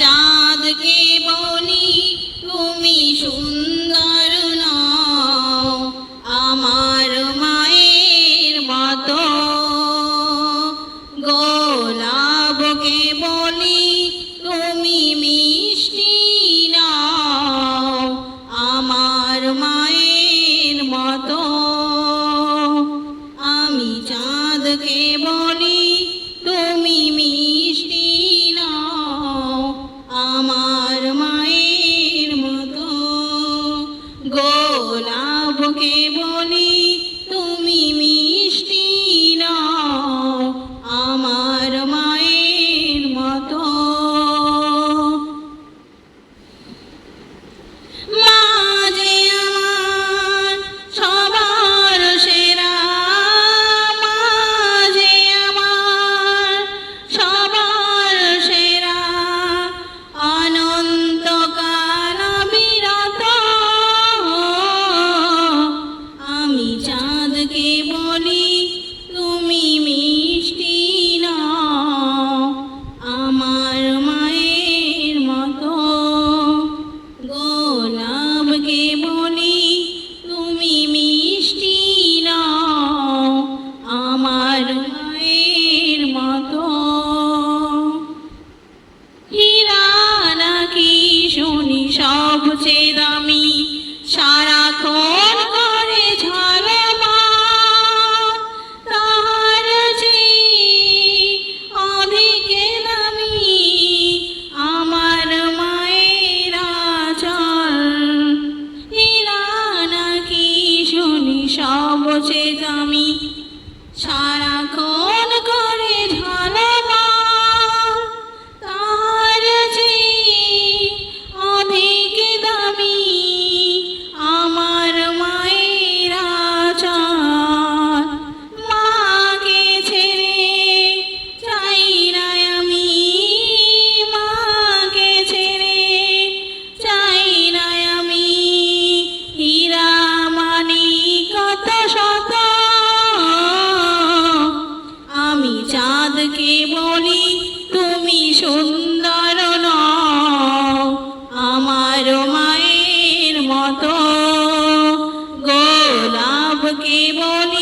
চাঁদকে বলি তুমি সুন্দর নও আমার মায়ের মতো, গোলাপকে বলি তুমি মিষ্টি নও আমার মায়ের মতো। আমি চাঁদকে বলি তুমি মিষ্টি নও আমার মায়ের মতো, গোলাপকে বলি তুমি মিষ্টি নও আমার মায়ের মতো। মা যে আমার সবার সেরা, মা যে আমার সবার সেরা, অনন্তকাল বিরত। আমি চাঁদকে বলি তুমি মিষ্টি নও আমার মায়ের মতো, গোলাপকে বলি তুমি মিষ্টি নও আমার মায়ের মতো। হীরা নাকি শুনি সবচেয়ে দামি, সারাক্ষণ করে ঝলমল, তাহার চেয়ে অধিক দামি আমার মায়ের আঁচল। হীরা নাকি শুনি সবচেয়ে দামি, সারাক্ষণ করে ঝলমল, তাহার চেয়ে অধিক দামি আমার মায়ের আঁচল। মাকে ছেড়ে চাই না আমি, মাকে ছেড়ে চাই না আমি, হীরা মানিক কত শত। আমি চাঁদকে বলি তুমি সুন্দর নও আমার মায়ের মতো, গোলাপকে বলি